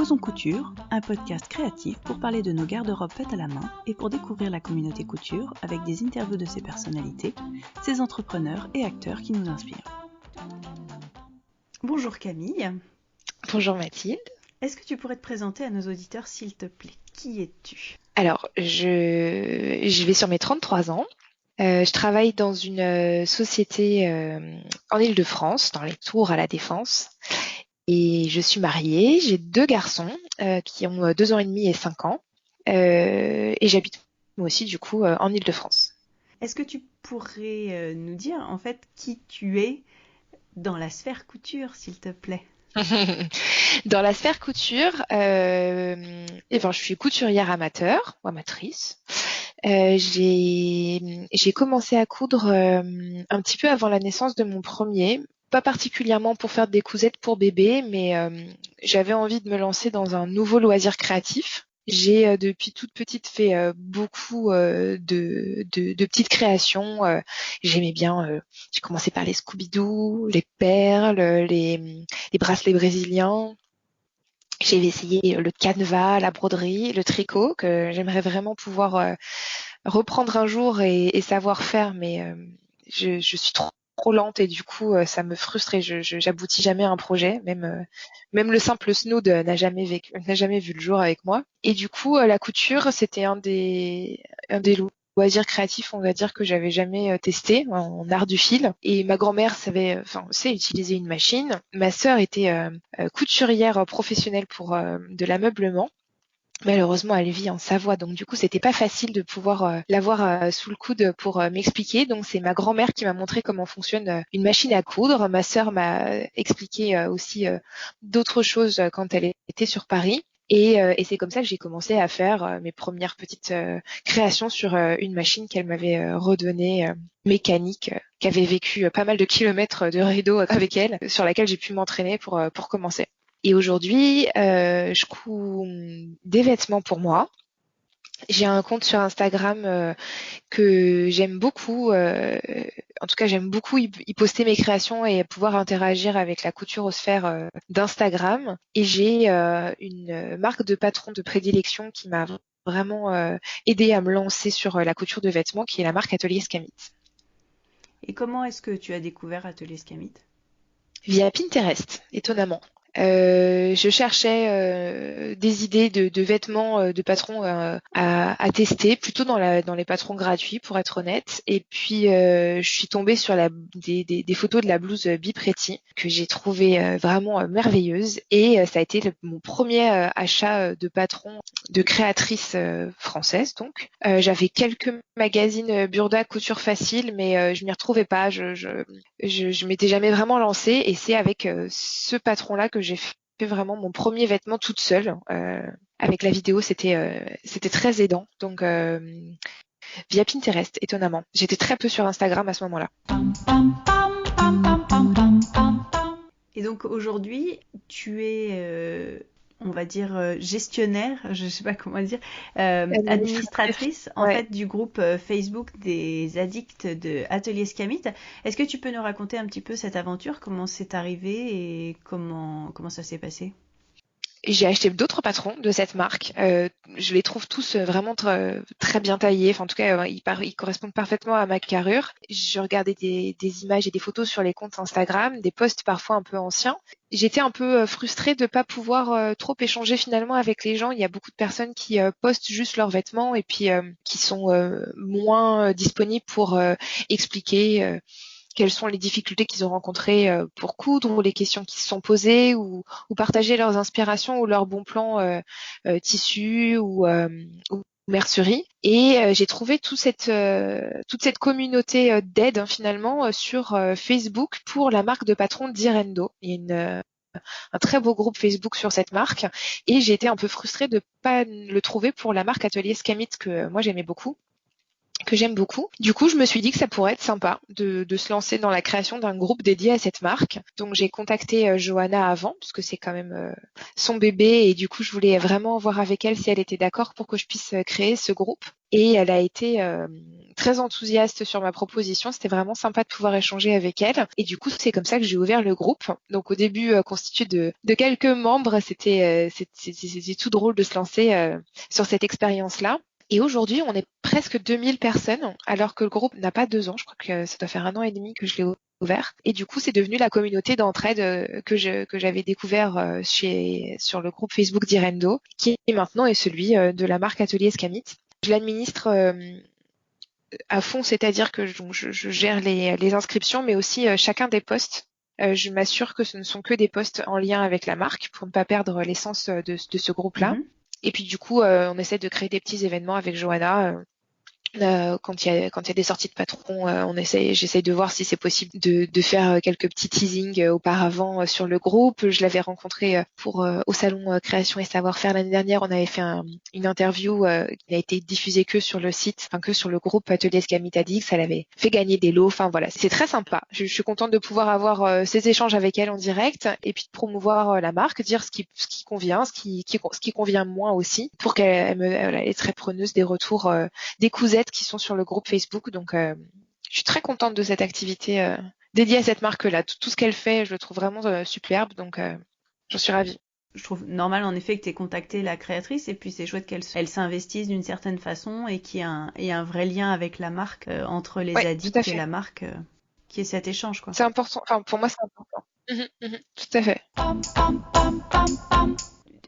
Osons Couture, un podcast créatif pour parler de nos garde-robes faites à la main et pour découvrir la communauté couture avec des interviews de ses personnalités, ses entrepreneurs et acteurs qui nous inspirent. Bonjour Camille. Bonjour Mathilde. Est-ce que tu pourrais te présenter à nos auditeurs s'il te plaît? Qui es-tu? Alors, je vais sur mes 33 ans. Je travaille dans une société en Île-de-France, dans les Tours à la Défense. Et je suis mariée, j'ai 2 garçons qui ont 2 ans et demi et 5 ans. Et j'habite moi aussi du coup en Île-de-France. Est-ce que tu pourrais nous dire en fait qui tu es dans la sphère couture, s'il te plaît? Dans la sphère couture, je suis couturière amateur ou amatrice. J'ai commencé à coudre un petit peu avant la naissance de mon premier, pas particulièrement pour faire des cousettes pour bébé, mais j'avais envie de me lancer dans un nouveau loisir créatif. J'ai depuis toute petite fait beaucoup de petites créations. J'aimais bien. J'ai commencé par les Scooby-Doo, les perles, les bracelets brésiliens. J'ai essayé le canevas, la broderie, le tricot, que j'aimerais vraiment pouvoir reprendre un jour et savoir faire, mais je suis trop lente et du coup ça me frustre et j'aboutis jamais à un projet. Même le simple snood n'a jamais vu le jour avec moi. Et du coup la couture c'était un des loisirs créatifs, on va dire, que j'avais jamais testé en art du fil. Et ma grand-mère sait utiliser une machine. Ma sœur était couturière professionnelle pour de l'ameublement. Malheureusement, elle vit en Savoie, donc du coup, c'était pas facile de pouvoir l'avoir sous le coude pour m'expliquer. Donc, c'est ma grand-mère qui m'a montré comment fonctionne une machine à coudre. Ma sœur m'a expliqué aussi d'autres choses quand elle était sur Paris. Et c'est comme ça que j'ai commencé à faire mes premières petites créations sur une machine qu'elle m'avait redonnée mécanique, qui avait vécu pas mal de kilomètres de rideau avec elle, sur laquelle j'ai pu m'entraîner pour commencer. Et aujourd'hui, je couds des vêtements pour moi. J'ai un compte sur Instagram que j'aime beaucoup. En tout cas, j'aime beaucoup y poster mes créations et pouvoir interagir avec la couturosphère d'Instagram. Et j'ai une marque de patron de prédilection qui m'a vraiment aidé à me lancer sur la couture de vêtements, qui est la marque Atelier Scamit. Et comment est-ce que tu as découvert Atelier Scamit? Via Pinterest, étonnamment. Je cherchais des idées de vêtements de patrons à tester, plutôt dans les patrons gratuits pour être honnête. Et puis je suis tombée sur des photos de la blouse Be Pretty que j'ai trouvé vraiment merveilleuse. Et ça a été mon premier achat de patron de créatrice française. Donc j'avais quelques magazines Burda couture facile, mais je m'y retrouvais pas. Je m'étais jamais vraiment lancée, et c'est avec ce patron-là que j'ai fait vraiment mon premier vêtement toute seule. Avec la vidéo, c'était très aidant. Donc via Pinterest, étonnamment. J'étais très peu sur Instagram à ce moment-là. Et donc aujourd'hui, tu es on va dire gestionnaire, je ne sais pas comment dire, administratrice en fait du groupe Facebook des addicts de Atelier Scamit. Est-ce que tu peux nous raconter un petit peu cette aventure, comment c'est arrivé et comment ça s'est passé? J'ai acheté d'autres patrons de cette marque. Je les trouve tous vraiment très bien taillés. Enfin, en tout cas, ils correspondent parfaitement à ma carrure. Je regardais des images et des photos sur les comptes Instagram, des posts parfois un peu anciens. J'étais un peu frustrée de pas pouvoir trop échanger finalement avec les gens. Il y a beaucoup de personnes qui postent juste leurs vêtements et puis qui sont moins disponibles pour expliquer quelles sont les difficultés qu'ils ont rencontrées pour coudre, ou les questions qui se sont posées, ou partager leurs inspirations ou leurs bons plans tissus ou mercerie. Et j'ai trouvé toute cette communauté d'aide finalement sur Facebook pour la marque de patron d'Irendo. Il y a un très beau groupe Facebook sur cette marque, et j'ai été un peu frustrée de pas le trouver pour la marque Atelier Scamit, que moi j'aime beaucoup. Du coup, je me suis dit que ça pourrait être sympa de se lancer dans la création d'un groupe dédié à cette marque. Donc, j'ai contacté Johanna avant, parce que c'est quand même son bébé, et du coup, je voulais vraiment voir avec elle si elle était d'accord pour que je puisse créer ce groupe. Et elle a été très enthousiaste sur ma proposition. C'était vraiment sympa de pouvoir échanger avec elle. Et du coup, c'est comme ça que j'ai ouvert le groupe. Donc au début, constitué de quelques membres, c'était tout drôle de se lancer sur cette expérience-là. Et aujourd'hui, on est presque 2000 personnes, alors que le groupe n'a pas 2 ans. Je crois que ça doit faire 1 an et demi que je l'ai ouvert. Et du coup, c'est devenu la communauté d'entraide que j'avais découvert sur le groupe Facebook d'Irendo, qui maintenant est celui de la marque Atelier Escamit. Je l'administre à fond, c'est-à-dire que je gère les inscriptions, mais aussi chacun des posts. Je m'assure que ce ne sont que des posts en lien avec la marque pour ne pas perdre l'essence de ce groupe-là. Et puis du coup, on essaie de créer des petits événements avec Johanna. Quand il y a des sorties de patrons, j'essaye de voir si c'est possible de faire quelques petits teasings auparavant sur le groupe. Je l'avais rencontré au salon Création et Savoir-faire l'année dernière. On avait fait une interview qui n'a été diffusée que sur le site, enfin que sur le groupe Atelier Scamitadix. Elle avait fait gagner des lots. Enfin voilà, c'est très sympa. Je suis contente de pouvoir avoir ces échanges avec elle en direct et puis de promouvoir la marque, dire ce qui convient, ce qui convient moins aussi, pour qu'elle est très preneuse des retours des cousettes qui sont sur le groupe Facebook. Donc, je suis très contente de cette activité dédiée à cette marque-là. Tout ce qu'elle fait, je le trouve vraiment superbe. Donc, j'en suis ravie. Je trouve normal en effet que tu aies contacté la créatrice et puis c'est chouette qu'elle s'investisse d'une certaine façon et qu'il y ait un vrai lien avec la marque entre les addicts et la marque, qui est cet échange, quoi. C'est important. Enfin, pour moi, c'est important. Tout à fait.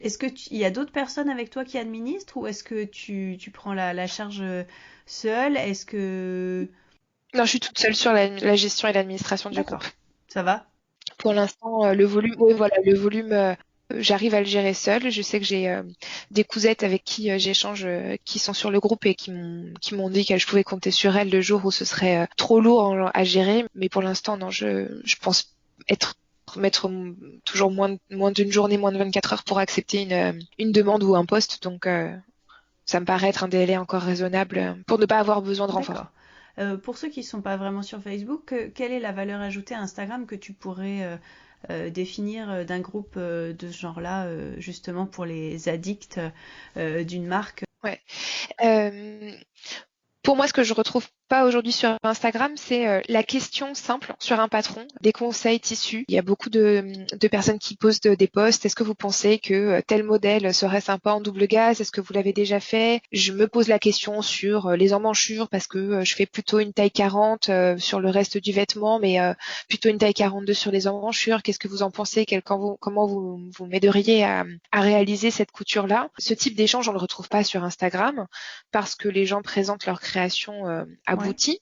Est-ce que il y a d'autres personnes avec toi qui administrent ou est-ce que tu prends la charge seule? Est-ce que... Non, je suis toute seule sur la gestion et l'administration du groupe. Ça va? Pour l'instant, le volume, j'arrive à le gérer seule. Je sais que j'ai des cousettes avec qui j'échange, qui sont sur le groupe et qui m'ont dit que je pouvais compter sur elles le jour où ce serait trop lourd à gérer. Mais pour l'instant, non, je pense mettre toujours moins d'une journée, moins de 24 heures pour accepter une demande ou un poste. Donc, ça me paraît être un délai encore raisonnable pour ne pas avoir besoin de renfort. Pour ceux qui ne sont pas vraiment sur Facebook, quelle est la valeur ajoutée à Instagram que tu pourrais définir d'un groupe de ce genre-là, justement pour les addicts d'une marque? Ouais. Pour moi, ce que je retrouve pas aujourd'hui sur Instagram, c'est la question simple sur un patron, des conseils tissus. Il y a beaucoup de personnes qui postent des posts. Est-ce que vous pensez que tel modèle serait sympa en double gaze? Est-ce que vous l'avez déjà fait? Je me pose la question sur les emmanchures parce que je fais plutôt une taille 40 sur le reste du vêtement, mais plutôt une taille 42 sur les emmanchures. Qu'est-ce que vous en pensez? Comment vous m'aideriez à réaliser cette couture-là? Ce type d'échange, on le retrouve pas sur Instagram parce que les gens présentent leur création aboutie.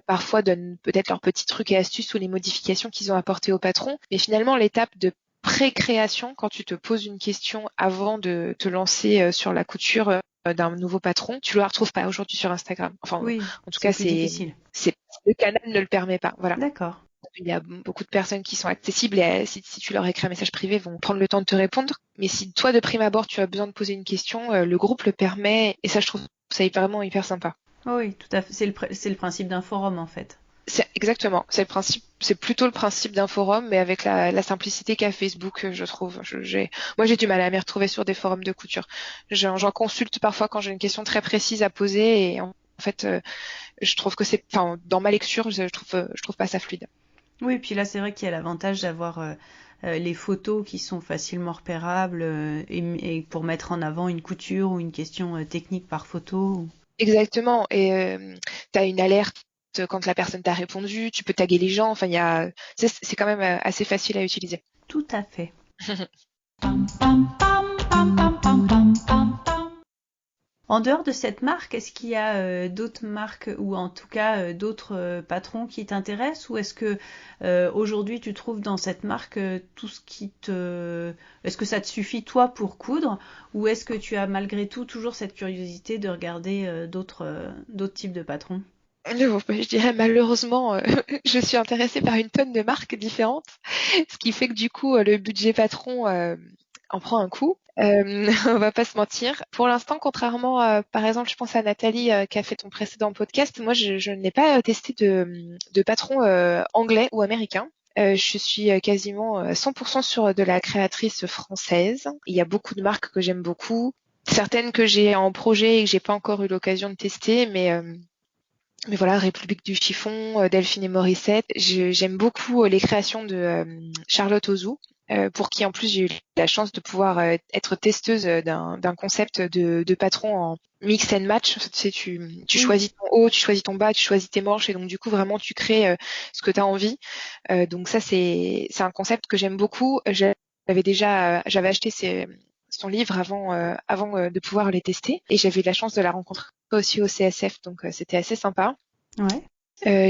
Parfois donnent peut-être leurs petits trucs et astuces ou les modifications qu'ils ont apportées au patron. Mais finalement, l'étape de pré-création, quand tu te poses une question avant de te lancer sur la couture d'un nouveau patron, tu ne la retrouves pas aujourd'hui sur Instagram. Enfin, oui, en tout cas, le canal ne le permet pas. Voilà. D'accord. Il y a beaucoup de personnes qui sont accessibles et si tu leur écris un message privé, vont prendre le temps de te répondre. Mais si toi, de prime abord, tu as besoin de poser une question, le groupe le permet et ça, je trouve ça vraiment hyper sympa. Oui, tout à fait. C'est le principe d'un forum, en fait. Exactement. C'est plutôt le principe d'un forum, mais avec la simplicité qu'a Facebook, je trouve. Moi, j'ai du mal à m'y retrouver sur des forums de couture. J'en consulte parfois quand j'ai une question très précise à poser et en fait, je trouve que dans ma lecture, je trouve pas ça fluide. Oui, puis là, c'est vrai qu'il y a l'avantage d'avoir les photos qui sont facilement repérables et pour mettre en avant une couture ou une question technique par photo. Exactement. Et tu as une alerte quand la personne t'a répondu, tu peux taguer les gens. Enfin, c'est quand même assez facile à utiliser. Tout à fait. En dehors de cette marque, est-ce qu'il y a d'autres marques ou en tout cas d'autres patrons qui t'intéressent ou est-ce que aujourd'hui tu trouves dans cette marque tout ce qui te... Est-ce que ça te suffit toi pour coudre ou est-ce que tu as malgré tout toujours cette curiosité de regarder d'autres types de patrons? Je dirais malheureusement, je suis intéressée par une tonne de marques différentes, ce qui fait que du coup le budget patron en prend un coup. On va pas se mentir. Pour l'instant, contrairement, par exemple, je pense à Nathalie qui a fait ton précédent podcast, moi je n'ai pas testé de patron anglais ou américain. Je suis quasiment 100% sur de la créatrice française. Il y a beaucoup de marques que j'aime beaucoup, certaines que j'ai en projet et que j'ai pas encore eu l'occasion de tester, mais Mais voilà, République du chiffon, Delphine et Morissette. J'aime beaucoup les créations de Charlotte Ozou, pour qui en plus j'ai eu la chance de pouvoir être testeuse d'un concept de patron en mix and match. Tu sais, tu Oui. choisis ton haut, tu choisis ton bas, tu choisis tes manches, et donc du coup vraiment tu crées ce que tu as envie. Donc ça c'est un concept que j'aime beaucoup. J'avais acheté son livre avant de pouvoir les tester, et j'avais eu la chance de la rencontrer aussi au CSF, donc c'était assez sympa. Ouais.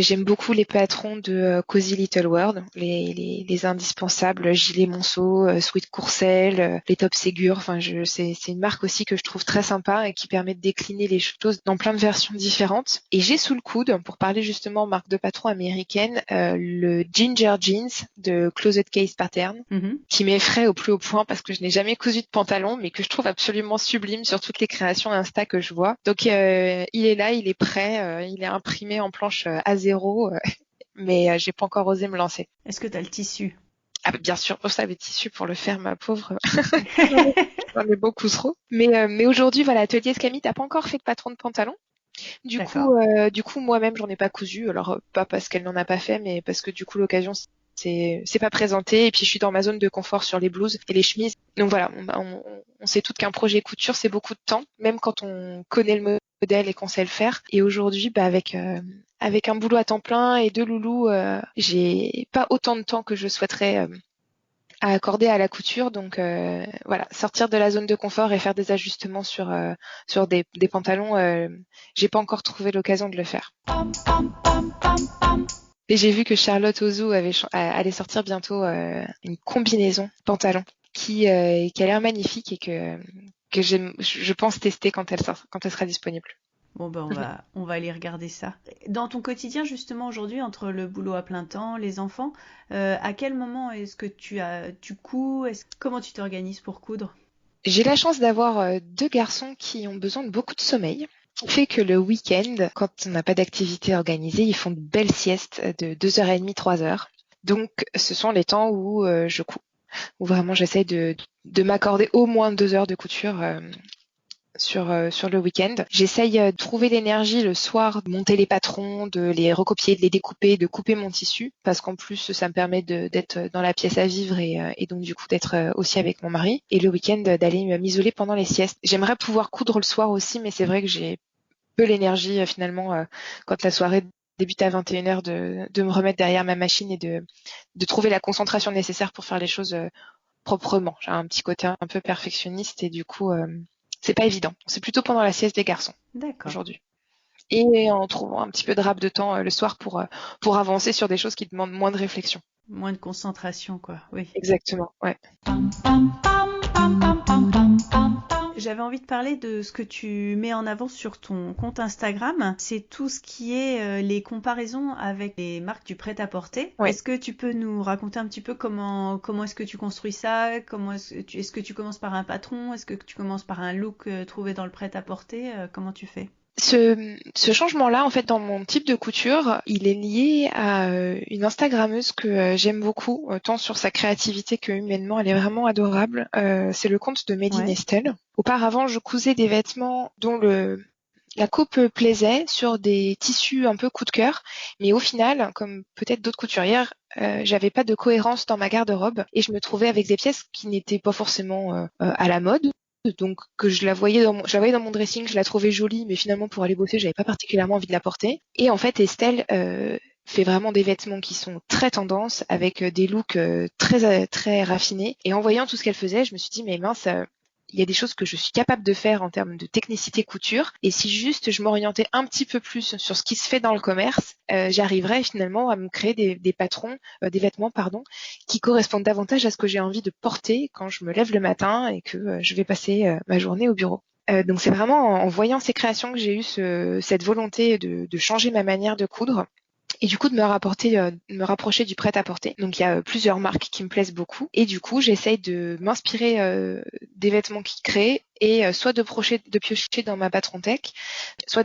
J'aime beaucoup les patrons de Cozy Little World, les indispensables, Gilet Monceau, Sweet Courcelles, les Top Ségur. Enfin, c'est une marque aussi que je trouve très sympa et qui permet de décliner les choses dans plein de versions différentes. Et j'ai sous le coude, pour parler justement marque de patron américaine, le Ginger Jeans de Closet Case Pattern, qui m'effraie au plus haut point parce que je n'ai jamais cousu de pantalon, mais que je trouve absolument sublime sur toutes les créations Insta que je vois. Donc il est là, il est prêt, il est imprimé en planche A0, mais j'ai pas encore osé me lancer. Est-ce que tu as le tissu? Ah bah, bien sûr, pour ça, les tissus pour le faire, ma pauvre. J'en ai beaucoup trop. Mais aujourd'hui, voilà, Atelier Escamille, t'as pas encore fait de patron de pantalon. Du D'accord. coup, moi-même, j'en ai pas cousu. Alors, pas parce qu'elle n'en a pas fait, mais parce que du coup, l'occasion c'est pas présenté. Et puis, je suis dans ma zone de confort sur les blouses et les chemises. Donc voilà, on sait toutes qu'un projet couture, c'est beaucoup de temps, même quand on connaît le modèle et qu'on sait le faire. Et aujourd'hui, avec un boulot à temps plein et deux loulous, j'ai pas autant de temps que je souhaiterais à accorder à la couture. Donc voilà, sortir de la zone de confort et faire des ajustements sur des pantalons, j'ai pas encore trouvé l'occasion de le faire. Et j'ai vu que Charlotte Ozou allait sortir bientôt une combinaison pantalon qui a l'air magnifique et que je pense tester quand elle sera disponible. Bon, ben on va aller regarder ça. Dans ton quotidien, justement, aujourd'hui, entre le boulot à plein temps, les enfants, à quel moment est-ce que tu couds? Comment tu t'organises pour coudre? J'ai la chance d'avoir deux garçons qui ont besoin de beaucoup de sommeil. Ce qui fait que le week-end, quand on n'a pas d'activité organisée, ils font de belles siestes de 2h30, 3 heures. Donc, ce sont les temps où je couds, où vraiment j'essaye de m'accorder au moins 2 heures de couture sur le week-end. J'essaye de trouver l'énergie le soir, de monter les patrons, de les recopier, de les découper, de couper mon tissu, parce qu'en plus ça me permet d'être dans la pièce à vivre et donc du coup d'être aussi avec mon mari. Et le week-end d'aller m'isoler pendant les siestes. J'aimerais pouvoir coudre le soir aussi, mais c'est vrai que j'ai peu l'énergie finalement quand la soirée débute à 21h de me remettre derrière ma machine et de trouver la concentration nécessaire pour faire les choses proprement. J'ai un petit côté un peu perfectionniste et du coup c'est pas évident. C'est plutôt pendant la sieste des garçons D'accord. aujourd'hui. Et en trouvant un petit peu de rap de temps le soir pour avancer sur des choses qui demandent moins de réflexion. Moins de concentration, quoi. Oui. Exactement, ouais. J'avais envie de parler de ce que tu mets en avant sur ton compte Instagram. C'est tout ce qui est les comparaisons avec les marques du prêt-à-porter. Ouais. Est-ce que tu peux nous raconter un petit peu comment est-ce que tu construis ça? Est-ce que tu commences par un patron? Est-ce que tu commences par un look trouvé dans le prêt-à-porter? Comment tu fais? Ce changement-là, en fait, dans mon type de couture, il est lié à une Instagrammeuse que j'aime beaucoup, tant sur sa créativité que humainement, elle est vraiment adorable. C'est le compte de Made in Ouais. Estelle. Auparavant, je cousais des vêtements dont la coupe plaisait sur des tissus un peu coup de cœur, mais au final, comme peut-être d'autres couturières, j'avais pas de cohérence dans ma garde-robe et je me trouvais avec des pièces qui n'étaient pas forcément à la mode. Donc que je la voyais je la voyais dans mon dressing, je la trouvais jolie, mais finalement pour aller bosser, j'avais pas particulièrement envie de la porter. Et en fait, Estelle fait vraiment des vêtements qui sont très tendance, avec des looks très raffinés. Et en voyant tout ce qu'elle faisait, je me suis dit mais mince, il y a des choses que je suis capable de faire en termes de technicité couture. Et si juste je m'orientais un petit peu plus sur ce qui se fait dans le commerce, j'arriverais finalement à me créer des patrons, des vêtements, pardon, qui correspondent davantage à ce que j'ai envie de porter quand je me lève le matin et que je vais passer ma journée au bureau. Donc c'est vraiment en voyant ces créations que j'ai eu cette volonté de changer ma manière de coudre. Et du coup de me rapprocher du prêt-à-porter. Donc il y a plusieurs marques qui me plaisent beaucoup. Et du coup j'essaye de m'inspirer des vêtements qu'ils créent et soit de piocher dans ma patron tech, soit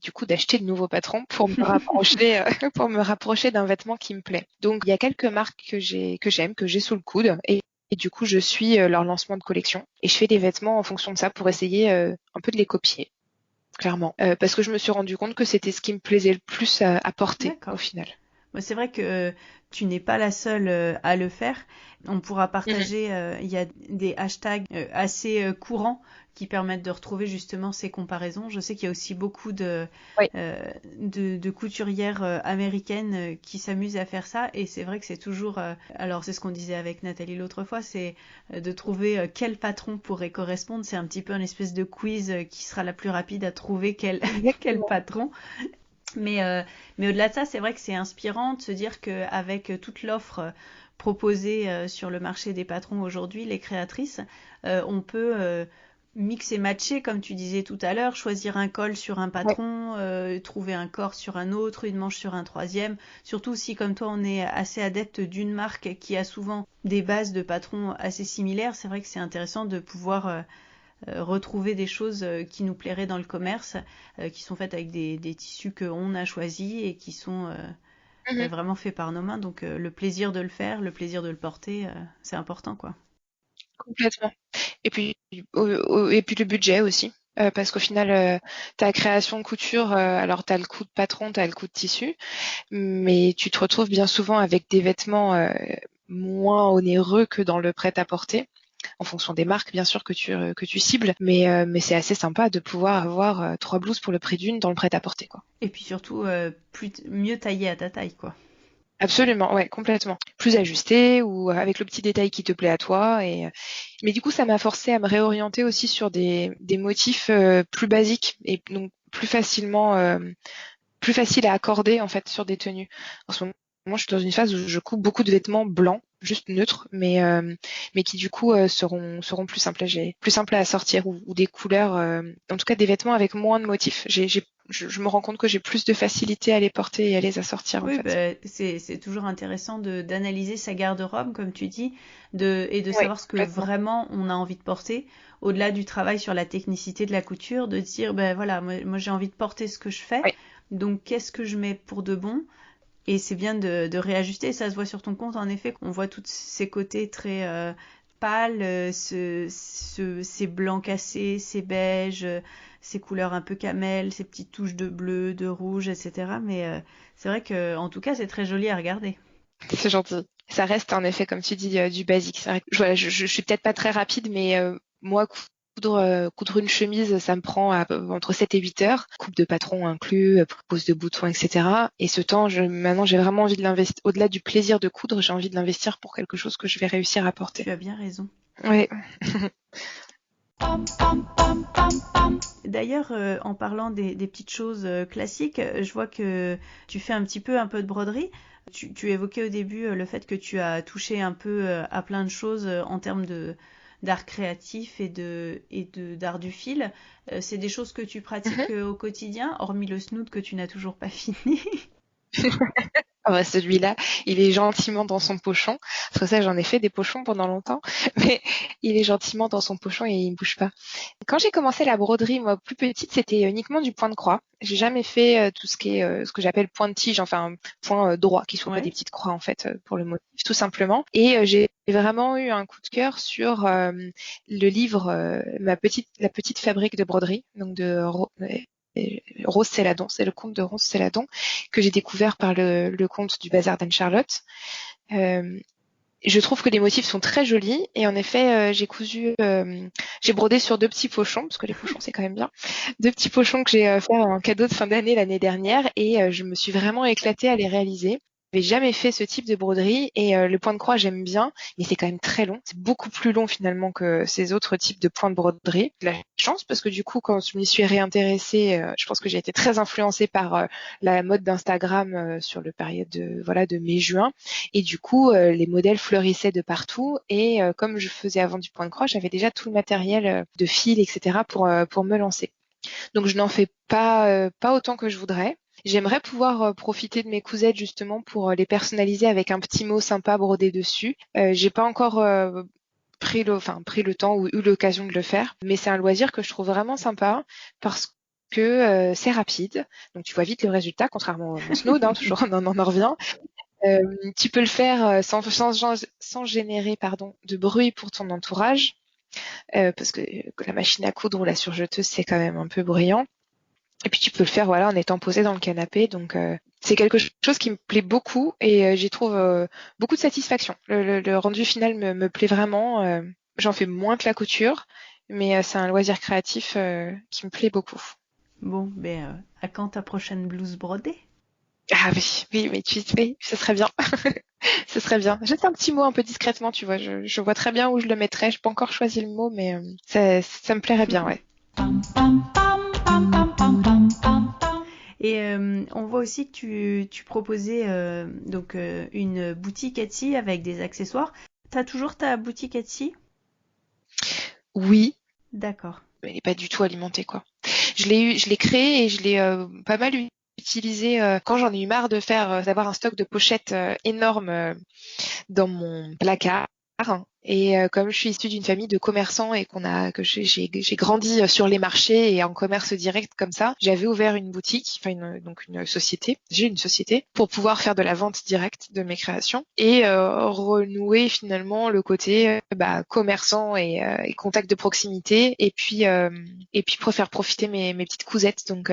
du coup d'acheter de nouveaux patrons pour me rapprocher pour me rapprocher d'un vêtement qui me plaît. Donc il y a quelques marques que j'aime, que j'ai sous le coude et du coup je suis leur lancement de collection et je fais des vêtements en fonction de ça pour essayer un peu de les copier. clairement. Parce que je me suis rendu compte que c'était ce qui me plaisait le plus à porter au final. Bon, c'est vrai que tu n'es pas la seule à le faire. On pourra partager, il y a des hashtags assez courants qui permettent de retrouver justement ces comparaisons. Je sais qu'il y a aussi beaucoup de couturières américaines qui s'amusent à faire ça et c'est vrai que c'est toujours, alors c'est ce qu'on disait avec Nathalie l'autre fois, c'est de trouver quel patron pourrait correspondre. C'est un petit peu une espèce de quiz qui sera la plus rapide à trouver quel patron. Mais au-delà de ça, c'est vrai que c'est inspirant de se dire qu'avec toute l'offre proposée sur le marché des patrons aujourd'hui, les créatrices, on peut mix et matcher, comme tu disais tout à l'heure, choisir un col sur un patron, trouver un corps sur un autre, une manche sur un troisième. Surtout si, comme toi, on est assez adepte d'une marque qui a souvent des bases de patrons assez similaires, c'est vrai que c'est intéressant de pouvoir retrouver des choses qui nous plairaient dans le commerce, qui sont faites avec des tissus qu'on a choisis et qui sont vraiment faits par nos mains. Donc le plaisir de le faire, le plaisir de le porter, c'est important, quoi. Complètement. Et puis le budget aussi. Parce qu'au final, ta création couture, alors tu as le coût de patron, tu as le coût de tissu, mais tu te retrouves bien souvent avec des vêtements moins onéreux que dans le prêt-à-porter, en fonction des marques bien sûr que tu cibles, mais c'est assez sympa de pouvoir avoir 3 blouses pour le prix d'une dans le prêt-à-porter, quoi. Et puis surtout, mieux taillé à ta taille, quoi. Absolument, ouais, complètement. Plus ajusté ou avec le petit détail qui te plaît à toi. Mais du coup, ça m'a forcé à me réorienter aussi sur des motifs plus basiques et donc plus facile à accorder en fait sur des tenues. En ce moment, je suis dans une phase où je coupe beaucoup de vêtements blancs, juste neutres, mais qui du coup seront plus simples à sortir ou des couleurs, en tout cas des vêtements avec moins de motifs. Je me rends compte que j'ai plus de facilité à les porter et à les assortir en Oui, fait. bah, c'est toujours intéressant d'analyser sa garde-robe, comme tu dis, et de Oui, savoir ce que complètement. vraiment on a envie de porter, au-delà du travail sur la technicité de la couture, de dire, ben voilà, moi j'ai envie de porter ce que je fais, Oui. donc qu'est-ce que je mets pour de bon? Et c'est bien de réajuster, ça se voit sur ton compte, en effet, qu'on voit tous ces côtés très pâles, ces blancs cassés, ces beiges, ces couleurs un peu camel, ces petites touches de bleu, de rouge, etc. Mais c'est vrai que, en tout cas, c'est très joli à regarder. C'est gentil. Ça reste en effet, comme tu dis, du basique. C'est vrai que, voilà, je suis peut-être pas très rapide, mais moi, coudre une chemise, ça me prend entre 7 et 8 heures. Coupe de patron inclus, pose de boutons, etc. Et ce temps, maintenant, j'ai vraiment envie de l'investir. Au-delà du plaisir de coudre, j'ai envie de l'investir pour quelque chose que je vais réussir à porter. Tu as bien raison. Oui. D'ailleurs, en parlant des petites choses classiques, je vois que tu fais un peu de broderie. Tu évoquais au début le fait que tu as touché un peu à plein de choses en termes d'art créatif et d'art du fil. C'est des choses que tu pratiques au quotidien, hormis le snood que tu n'as toujours pas fini. Ah bah, celui-là, il est gentiment dans son pochon. Parce que ça, j'en ai fait des pochons pendant longtemps, mais il est gentiment dans son pochon et il ne bouge pas. Quand j'ai commencé la broderie, moi, plus petite, c'était uniquement du point de croix. J'ai jamais fait tout ce qui est ce que j'appelle point de tige, enfin point droit, qui soit pas des petites croix en fait pour le motif, tout simplement. Et j'ai vraiment eu un coup de cœur sur le livre la petite fabrique de broderie, donc de Rose Céladon, c'est le conte de Rose Céladon que j'ai découvert par le conte du Bazar d'Anne-Charlotte. Je trouve que les motifs sont très jolis et en effet j'ai brodé sur 2 petits pochons parce que les pochons c'est quand même bien, 2 petits pochons que j'ai fait en cadeau de fin d'année l'année dernière et je me suis vraiment éclatée à les réaliser. J'avais jamais fait ce type de broderie et le point de croix j'aime bien, mais c'est quand même très long. C'est beaucoup plus long finalement que ces autres types de points de broderie. La chance parce que du coup quand je m'y suis réintéressée, je pense que j'ai été très influencée par la mode d'Instagram sur le période de mai-juin et du coup les modèles fleurissaient de partout et comme je faisais avant du point de croix, j'avais déjà tout le matériel de fil etc pour me lancer. Donc je n'en fais pas autant que je voudrais. J'aimerais pouvoir profiter de mes cousettes justement pour les personnaliser avec un petit mot sympa brodé dessus. J'ai pas encore pris le temps ou eu l'occasion de le faire, mais c'est un loisir que je trouve vraiment sympa parce que c'est rapide. Donc tu vois vite le résultat, contrairement au Snood, toujours on en revient. Tu peux le faire sans générer de bruit pour ton entourage, parce que la machine à coudre ou la surjeteuse c'est quand même un peu bruyant. Et puis tu peux le faire voilà en étant posé dans le canapé. Donc c'est quelque chose qui me plaît beaucoup et j'y trouve beaucoup de satisfaction. Le rendu final me plaît vraiment. J'en fais moins que la couture, mais c'est un loisir créatif qui me plaît beaucoup. Bon, ben, à quand ta prochaine blouse brodée? Ah oui, oui, mais oui, ce serait bien. Ce serait bien. Juste un petit mot un peu discrètement, tu vois. Je vois très bien où je le mettrais. J'ai pas encore choisi le mot, mais ça me plairait bien, ouais. Et on voit aussi que tu proposais donc une boutique Etsy avec des accessoires. T'as toujours ta boutique Etsy? Oui, D'accord. mais elle n'est pas du tout alimentée, quoi. Je l'ai créée et je l'ai pas mal utilisée quand j'en ai eu marre de d'avoir un stock de pochettes énorme dans mon placard. Et comme je suis issue d'une famille de commerçants et j'ai grandi sur les marchés et en commerce direct comme ça, j'avais ouvert une boutique, enfin donc une société. J'ai une société pour pouvoir faire de la vente directe de mes créations et renouer finalement le côté commerçant et contact de proximité et puis pour faire profiter mes petites cousettes. Donc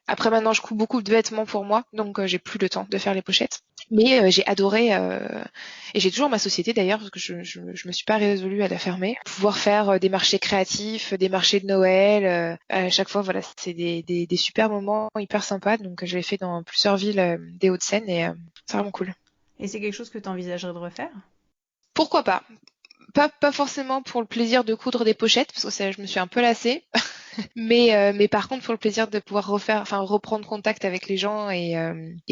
après maintenant je couds beaucoup de vêtements pour moi, donc j'ai plus le temps de faire les pochettes. Mais j'ai adoré, et j'ai toujours ma société d'ailleurs, parce que je me suis pas résolue à la fermer. Pouvoir faire des marchés créatifs, des marchés de Noël, à chaque fois, voilà, c'est des super moments hyper sympas. Donc je l'ai fait dans plusieurs villes des Hauts-de-Seine et c'est vraiment cool. Et c'est quelque chose que tu envisagerais de refaire? Pourquoi pas? Pas forcément pour le plaisir de coudre des pochettes, parce que ça, je me suis un peu lassée. Mais par contre, pour le plaisir de pouvoir reprendre contact avec les gens et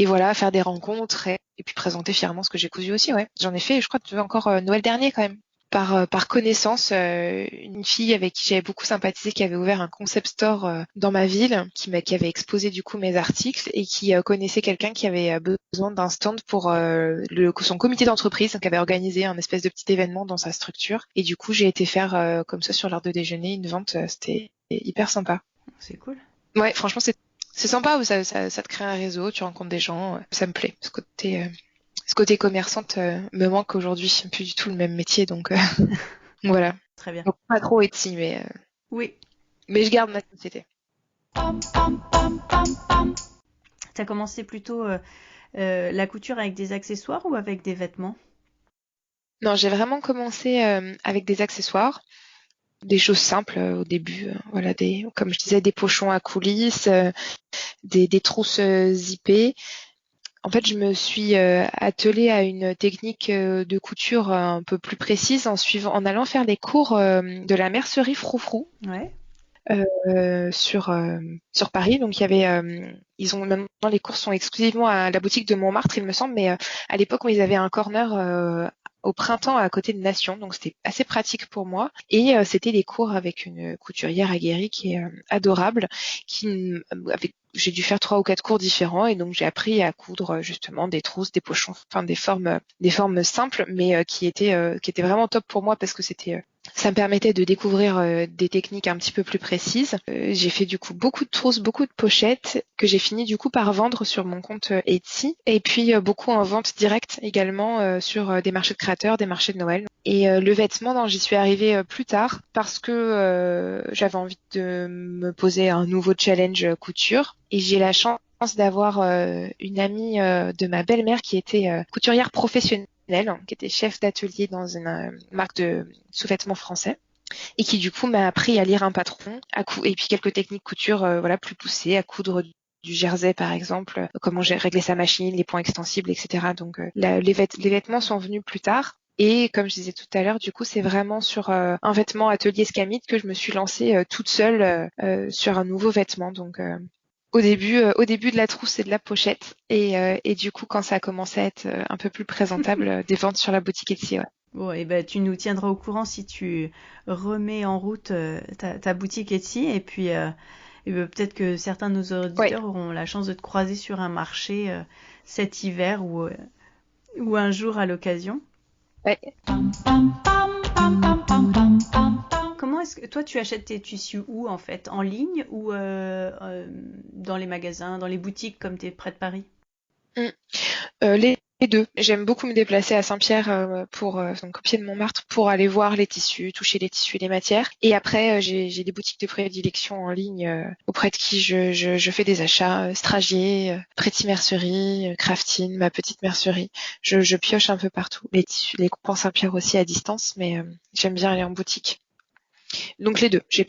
voilà, faire des rencontres et puis présenter fièrement ce que j'ai cousu aussi, ouais. J'en ai fait, je crois, encore Noël dernier quand même. Par connaissance, une fille avec qui j'avais beaucoup sympathisé, qui avait ouvert un concept store dans ma ville, qui avait exposé du coup mes articles et qui connaissait quelqu'un qui avait besoin d'un stand pour son comité d'entreprise, qui avait organisé un espèce de petit événement dans sa structure. Et du coup, j'ai été faire comme ça sur l'heure de déjeuner une vente. C'était hyper sympa. C'est cool. Ouais, franchement, c'est sympa. Ça te crée un réseau, tu rencontres des gens. Ça me plaît. Ce côté commerçante me manque aujourd'hui. C'est plus du tout le même métier, donc voilà. Très bien. Donc, pas trop Etsy, Oui. mais je garde ma société. T'as commencé plutôt la couture avec des accessoires ou avec des vêtements? Non, j'ai vraiment commencé avec des accessoires, des choses simples au début. Voilà, comme je disais, des pochons à coulisses, des trousses zippées. En fait, je me suis attelée à une technique de couture un peu plus précise en allant faire des cours de la mercerie Froufrou. Ouais. Sur Paris. Donc il y avait, ils ont maintenant les cours sont exclusivement à la boutique de Montmartre, il me semble, mais à l'époque ils avaient un corner au printemps à côté de Nation, donc c'était assez pratique pour moi. Et c'était des cours avec une couturière aguerrie qui est adorable, j'ai dû faire 3 ou 4 cours différents et donc j'ai appris à coudre justement des trousses, des pochons, enfin des formes simples, mais qui étaient vraiment top pour moi parce que ça me permettait de découvrir des techniques un petit peu plus précises. J'ai fait du coup beaucoup de trousses, beaucoup de pochettes que j'ai fini du coup par vendre sur mon compte Etsy et puis beaucoup en vente directe également sur des marchés de créateurs, des marchés de Noël. Et le vêtement, non, j'y suis arrivée plus tard parce que j'avais envie de me poser un nouveau challenge couture et j'ai la chance d'avoir une amie de ma belle-mère qui était couturière professionnelle, qui était chef d'atelier dans une marque de sous-vêtements français et qui du coup m'a appris à lire un patron, et puis quelques techniques couture voilà plus poussées, à coudre du jersey par exemple, comment j'ai réglé sa machine, les points extensibles, etc. Donc les vêtements sont venus plus tard. Et comme je disais tout à l'heure, du coup, c'est vraiment sur un vêtement atelier Scamite que je me suis lancée toute seule sur un nouveau vêtement. Donc au début de la trousse et de la pochette. Et du coup, quand ça a commencé à être un peu plus présentable, des ventes sur la boutique Etsy, ouais. Bon, et ben tu nous tiendras au courant si tu remets en route ta boutique Etsy et ben, peut-être que certains de nos Ouais. auditeurs auront la chance de te croiser sur un marché cet hiver ou un jour à l'occasion. Ouais. Comment est-ce que toi tu achètes tes tissus où en fait? En ligne ou dans les magasins, dans les boutiques comme t'es près de Paris? Les deux. J'aime beaucoup me déplacer à Saint-Pierre pour donc au pied de Montmartre pour aller voir les tissus, toucher les tissus et les matières. Et après, j'ai des boutiques de prédilection en ligne auprès de qui je fais des achats. Stragier, Pretty Mercerie, Crafting, ma petite mercerie. Je pioche un peu partout. Les tissus, les coupons Saint-Pierre aussi à distance, mais j'aime bien aller en boutique. Donc les deux. Je suis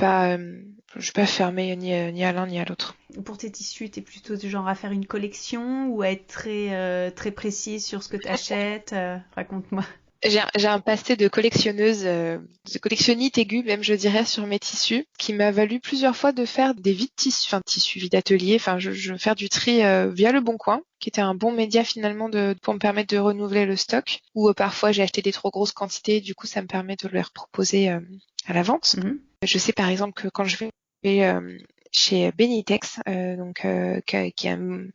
pas fermée ni à l'un ni à l'autre. Pour tes tissus, t'es plutôt du genre à faire une collection ou à être très précise sur ce que t'achètes? Raconte-moi. J'ai un passé de collectionneuse, de collectionnite aiguë même je dirais sur mes tissus, qui m'a valu plusieurs fois de faire des vides tissus, enfin tissus vides atelier, enfin je veux faire du tri via Le Bon Coin, qui était un bon média finalement pour me permettre de renouveler le stock, ou parfois j'ai acheté des trop grosses quantités, du coup ça me permet de les proposer à la vente. Je sais par exemple que quand je vais chez Benitex, qui est une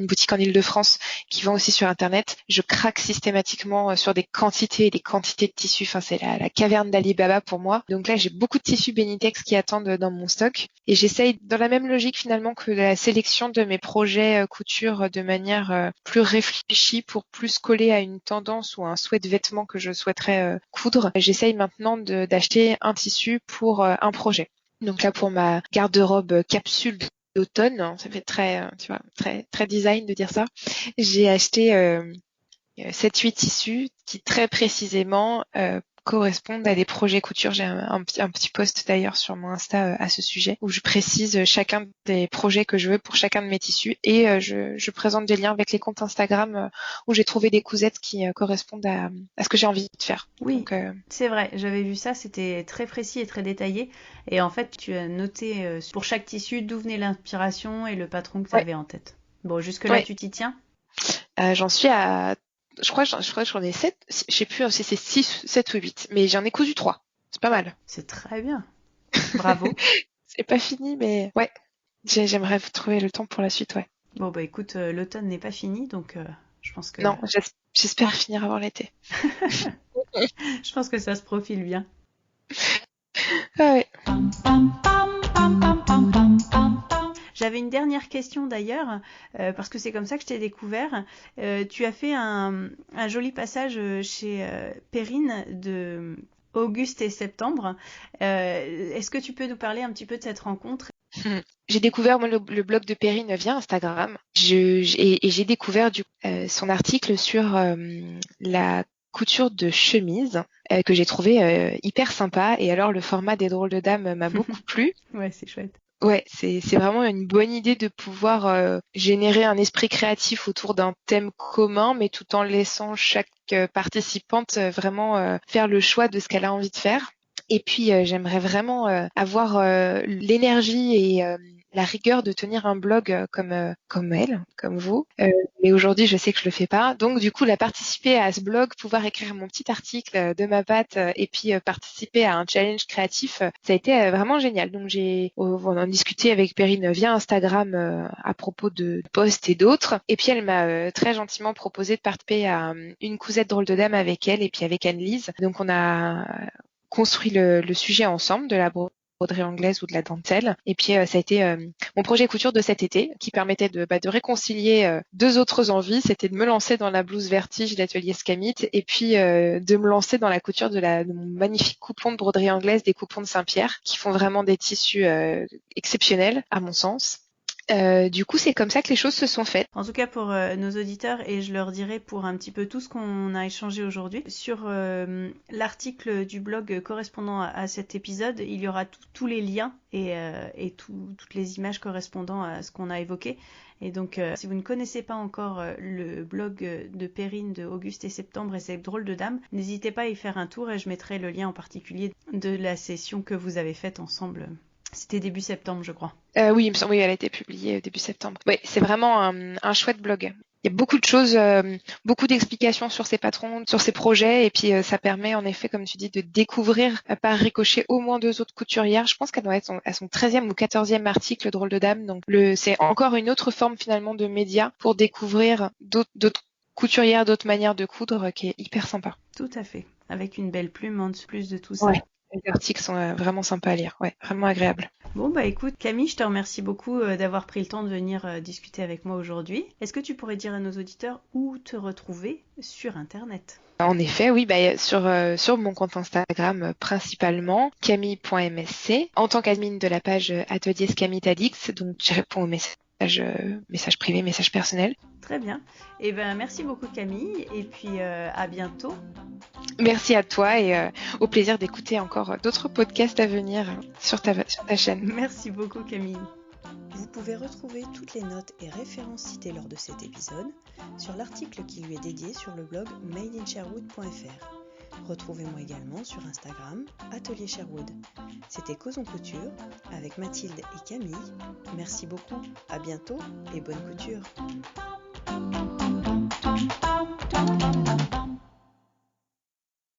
boutique en Île-de-France qui vend aussi sur Internet, je craque systématiquement sur des quantités et des quantités de tissus. Enfin, c'est la caverne d'Ali Baba pour moi. Donc là, j'ai beaucoup de tissus Benitex qui attendent dans mon stock. Et j'essaye, dans la même logique finalement que la sélection de mes projets couture de manière plus réfléchie pour plus coller à une tendance ou à un souhait de vêtement que je souhaiterais coudre. J'essaye maintenant d'acheter un tissu pour un projet. Donc là, pour ma garde-robe capsule d'automne, ça fait très design de dire ça. J'ai acheté 7-8 tissus qui très précisément correspondent à des projets couture. J'ai un petit post d'ailleurs sur mon Insta à ce sujet où je précise chacun des projets que je veux pour chacun de mes tissus et je présente des liens avec les comptes Instagram où j'ai trouvé des cousettes qui correspondent à ce que j'ai envie de faire. Oui, c'est vrai, j'avais vu ça, c'était très précis et très détaillé. Et en fait, tu as noté pour chaque tissu d'où venait l'inspiration et le patron que tu avais en tête. Bon, jusque-là, tu t'y tiens? J'en suis à je crois que j'en ai 7, je sais plus si c'est 6, 7 ou 8, mais j'en ai cousu 3. C'est pas mal. C'est très bien. Bravo. C'est pas fini, mais ouais. J'aimerais trouver le temps pour la suite, ouais. Bon, bah écoute, l'automne n'est pas fini, donc je pense que... Non, j'espère finir avant l'été. Je pense que ça se profile bien. Ah ouais. J'avais une dernière question d'ailleurs, parce que c'est comme ça que je t'ai découvert. Tu as fait un joli passage chez Perrine de Auguste et Septembre. Est-ce que tu peux nous parler un petit peu de cette rencontre? J'ai découvert moi, le blog de Perrine via Instagram. Et j'ai découvert son article sur la couture de chemise que j'ai trouvé hyper sympa. Et alors le format des drôles de dames m'a beaucoup plu. Ouais, c'est chouette. Ouais, c'est vraiment une bonne idée de pouvoir générer un esprit créatif autour d'un thème commun, mais tout en laissant chaque participante vraiment faire le choix de ce qu'elle a envie de faire. Et puis j'aimerais vraiment avoir l'énergie et la rigueur de tenir un blog comme elle, comme vous. Mais aujourd'hui, je sais que je le fais pas. Donc du coup, participer à ce blog, pouvoir écrire mon petit article de ma patte et puis participer à un challenge créatif, ça a été vraiment génial. Donc on en discuté avec Perrine via Instagram à propos de posts et d'autres. Et puis elle m'a très gentiment proposé de participer à une cousette drôle de dame avec elle et puis avec Anne-Lise. Donc on a construit le sujet ensemble de la broderie anglaise ou de la dentelle. Et puis ça a été mon projet couture de cet été qui permettait de réconcilier deux autres envies. C'était de me lancer dans la blouse vertige d'atelier Scamit et puis de me lancer dans la couture de mon magnifique coupon de broderie anglaise, des coupons de Saint-Pierre qui font vraiment des tissus exceptionnels à mon sens. Du coup, c'est comme ça que les choses se sont faites. En tout cas pour nos auditeurs, et je leur dirai pour un petit peu tout ce qu'on a échangé aujourd'hui, sur l'article du blog correspondant à cet épisode, il y aura tous les liens et toutes les images correspondant à ce qu'on a évoqué. Et donc, si vous ne connaissez pas encore le blog de Perrine de Auguste et Septembre et ses drôles de dames, n'hésitez pas à y faire un tour et je mettrai le lien en particulier de la session que vous avez faite ensemble. C'était début septembre, je crois. Oui, il me semble, oui, elle a été publiée début septembre. Oui, c'est vraiment un chouette blog. Il y a beaucoup de choses, beaucoup d'explications sur ses patrons, sur ses projets, et puis ça permet en effet, comme tu dis, de découvrir par ricochet au moins deux autres couturières. Je pense qu'elle doit être à son 13e ou 14e article Drôle de Dame. Donc c'est encore une autre forme finalement de média pour découvrir d'autres couturières, d'autres manières de coudre qui est hyper sympa. Tout à fait. Avec une belle plume en plus de tout ça. Ouais. Les articles sont vraiment sympas à lire, ouais, vraiment agréables. Bon, bah écoute, Camille, je te remercie beaucoup d'avoir pris le temps de venir discuter avec moi aujourd'hui. Est-ce que tu pourrais dire à nos auditeurs où te retrouver sur Internet? En effet, oui, sur mon compte Instagram principalement, camille.msc, en tant qu'admin de la page Atelier Camille Tadix, donc je réponds aux messages privés, messages personnels. Très bien. Eh ben, merci beaucoup Camille, et puis à bientôt. Merci à toi et au plaisir d'écouter encore d'autres podcasts à venir sur ta chaîne. Merci beaucoup Camille. Vous pouvez retrouver toutes les notes et références citées lors de cet épisode sur l'article qui lui est dédié sur le blog madeinsherwood.fr. Retrouvez-moi également sur Instagram, Atelier Sherwood. C'était Causons Couture avec Mathilde et Camille. Merci beaucoup, à bientôt et bonne couture.